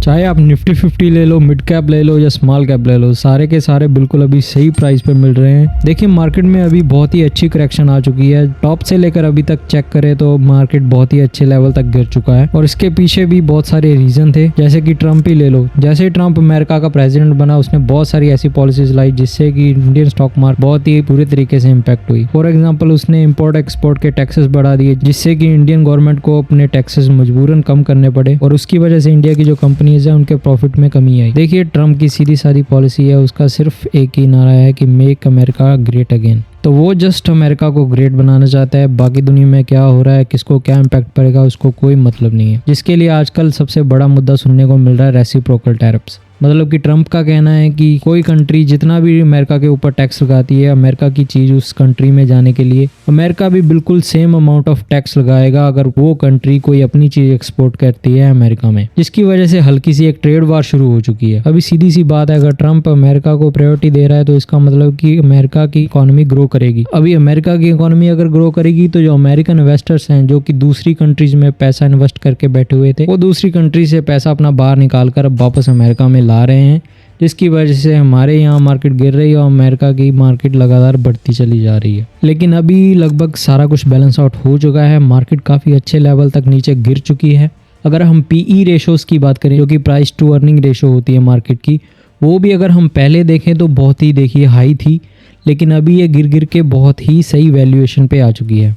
चाहे आप निफ्टी 50 ले लो, मिड कैप ले लो या स्मॉल कैप ले लो, सारे के सारे बिल्कुल अभी सही प्राइस पे मिल रहे हैं। देखिए मार्केट में अभी बहुत ही अच्छी करेक्शन आ चुकी है। टॉप से लेकर अभी तक चेक करें तो मार्केट बहुत ही अच्छे लेवल तक गिर चुका है और इसके पीछे भी बहुत सारे रीजन थे। जैसे कि ट्रम्प ही ले लो, जैसे ट्रम्प अमेरिका का प्रेसिडेंट बना उसने बहुत सारी ऐसी पॉलिसीज लाई जिससे कि इंडियन स्टॉक मार्केट बहुत ही पूरे तरीके से इम्पैक्ट हुई। फॉर एग्जाम्पल उसने इम्पोर्ट एक्सपोर्ट के टैक्सेस बढ़ा दिए जिससे कि इंडियन गवर्नमेंट को अपने टैक्सेस मजबूरन कम करने पड़े और उसकी वजह से इंडिया की जो कंपनीज है उनके प्रॉफिट में कमी आई। देखिए ट्रम्प की सीधी सादी पॉलिसी है, उसका सिर्फ एक ही नारा है कि मेक अमेरिका ग्रेट अगेन। तो वो जस्ट अमेरिका को ग्रेट बनाना चाहता है, बाकी दुनिया में क्या हो रहा है, किसको क्या इम्पैक्ट पड़ेगा उसको कोई मतलब नहीं है। जिसके लिए आजकल सबसे बड़ा मुद्दा सुनने को मिल रहा है रेसिप्रोकल टैरिफ्स। मतलब कि ट्रम्प का कहना है कि कोई कंट्री जितना भी अमेरिका के ऊपर टैक्स लगाती है अमेरिका की चीज उस कंट्री में जाने के लिए, अमेरिका भी बिल्कुल सेम अमाउंट ऑफ टैक्स लगाएगा अगर वो कंट्री कोई अपनी चीज एक्सपोर्ट करती है अमेरिका में, जिसकी वजह से हल्की सी एक ट्रेड वार शुरू हो चुकी है। अभी सीधी सी बात है, अगर ट्रम्प अमेरिका को प्रायोरिटी दे रहा है तो इसका मतलब कि अमेरिका की इकोनॉमी ग्रो करेगी। अभी अमेरिका की इकोनॉमी अगर ग्रो करेगी तो जो अमेरिकन इन्वेस्टर्स हैं जो कि दूसरी कंट्रीज में पैसा इन्वेस्ट करके बैठे हुए थे, वो दूसरी कंट्री से पैसा अपना बाहर निकाल कर अब वापस अमेरिका में ला रहे हैं, जिसकी वजह से हमारे यहाँ मार्केट गिर रही है और अमेरिका की मार्केट लगातार बढ़ती चली जा रही है। लेकिन अभी लगभग सारा कुछ बैलेंस आउट हो चुका है, मार्केट काफ़ी अच्छे लेवल तक नीचे गिर चुकी है। अगर हम पीई रेशोज़ की बात करें जो कि प्राइस टू अर्निंग रेशो होती है मार्केट की, वो भी अगर हम पहले देखें तो बहुत ही देखिए हाई थी, लेकिन अभी ये गिर गिर के बहुत ही सही वैल्यूएशन पे आ चुकी है।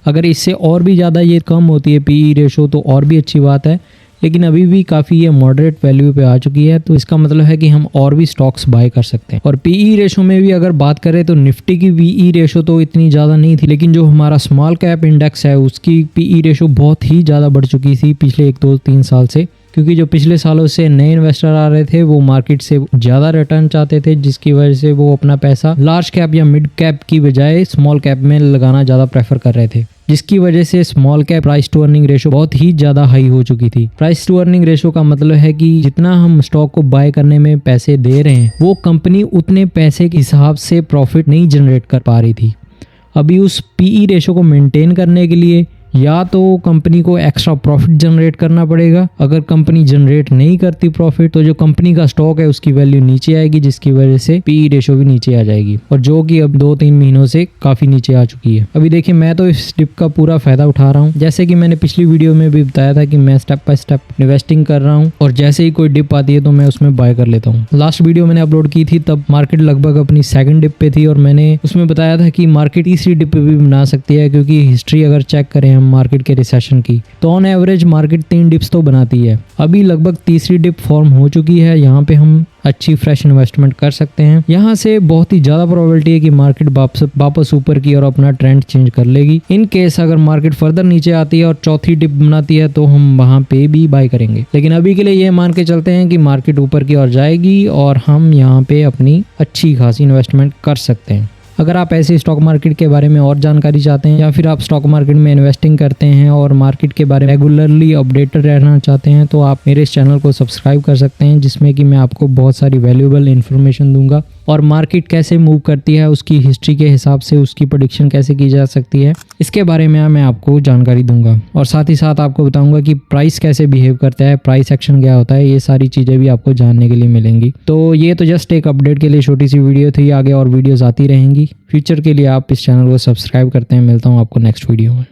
अगर इससे और भी ज़्यादा ये कम होती है पीई रेशो तो और भी अच्छी बात है, लेकिन अभी भी काफ़ी ये मॉडरेट वैल्यू पे आ चुकी है, तो इसका मतलब है कि हम और भी स्टॉक्स बाय कर सकते हैं। और पीई रेशो में भी अगर बात करें तो निफ्टी की पीई रेशो तो इतनी ज़्यादा नहीं थी, लेकिन जो हमारा स्मॉल कैप इंडेक्स है उसकी पीई रेशो बहुत ही ज़्यादा बढ़ चुकी थी पिछले 1-2-3 साल से, क्योंकि जो पिछले सालों से नए इन्वेस्टर आ रहे थे वो मार्केट से ज़्यादा रिटर्न चाहते थे, जिसकी वजह से वो अपना पैसा लार्ज कैप या मिड कैप की बजाय स्मॉल कैप में लगाना ज़्यादा प्रेफर कर रहे थे, जिसकी वजह से small cap price to earning ratio बहुत ही ज़्यादा हाई हो चुकी थी। प्राइस टू अर्निंग रेशो का मतलब है कि जितना हम स्टॉक को बाय करने में पैसे दे रहे हैं वो कंपनी उतने पैसे के हिसाब से प्रॉफिट नहीं जनरेट कर पा रही थी। अभी उस पीई रेशो को मेंटेन करने के लिए या तो कंपनी को एक्स्ट्रा प्रॉफिट जनरेट करना पड़ेगा, अगर कंपनी जनरेट नहीं करती प्रॉफिट तो जो कंपनी का स्टॉक है उसकी वैल्यू नीचे आएगी, जिसकी वजह से पीई रेशो भी नीचे आ जाएगी, और जो कि अब 2-3 महीनों से काफ़ी नीचे आ चुकी है। अभी देखिए मैं तो इस डिप का पूरा फायदा उठा रहा हूँ, जैसे कि मैंने पिछली वीडियो में भी बताया था कि मैं स्टेप बाय स्टेप इन्वेस्टिंग कर रहा हूँ और जैसे ही कोई डिप आती है तो मैं उसमें बाय कर लेता हूँ। लास्ट वीडियो मैंने अपलोड की थी तब मार्केट लगभग अपनी सेकंड डिप पे थी और मैंने उसमें बताया था कि मार्केट तीसरी डिप पे भी बना सकती है, क्योंकि हिस्ट्री अगर चेक करें हम मार्केट के रिसेशन की तो ऑन एवरेज मार्केट 3 डिप्स तो बनाती है। अभी लगभग तीसरी डिप फॉर्म हो चुकी है, यहाँ पे हम अच्छी फ्रेश इन्वेस्टमेंट कर सकते हैं। यहाँ से बहुत ही ज़्यादा प्रोबेबिलिटी है कि मार्केट वापस ऊपर की और अपना ट्रेंड चेंज कर लेगी। इन केस अगर मार्केट फर्दर नीचे आती है और चौथी डिप बनाती है तो हम वहाँ पे भी बाय करेंगे, लेकिन अभी के लिए ये मान के चलते हैं कि मार्केट ऊपर की ओर जाएगी और हम यहाँ पे अपनी अच्छी खासी इन्वेस्टमेंट कर सकते हैं। अगर आप ऐसे स्टॉक मार्केट के बारे में और जानकारी चाहते हैं या फिर आप स्टॉक मार्केट में इन्वेस्टिंग करते हैं और मार्केट के बारे में रेगुलरली अपडेटेड रहना चाहते हैं तो आप मेरे इस चैनल को सब्सक्राइब कर सकते हैं, जिसमें कि मैं आपको बहुत सारी वैल्यूएबल इन्फॉर्मेशन दूंगा और मार्केट कैसे मूव करती है उसकी हिस्ट्री के हिसाब से उसकी प्रेडिक्शन कैसे की जा सकती है इसके बारे में मैं आपको जानकारी दूंगा, और साथ ही साथ आपको बताऊंगा कि प्राइस कैसे बिहेव करता है, प्राइस एक्शन क्या होता है, ये सारी चीज़ें भी आपको जानने के लिए मिलेंगी। तो ये तो जस्ट एक अपडेट के लिए छोटी सी वीडियो थी, आगे और वीडियोज़ आती रहेंगी। फ्यूचर के लिए आप इस चैनल को सब्सक्राइब करते हैं। मिलता हूँ आपको नेक्स्ट वीडियो में।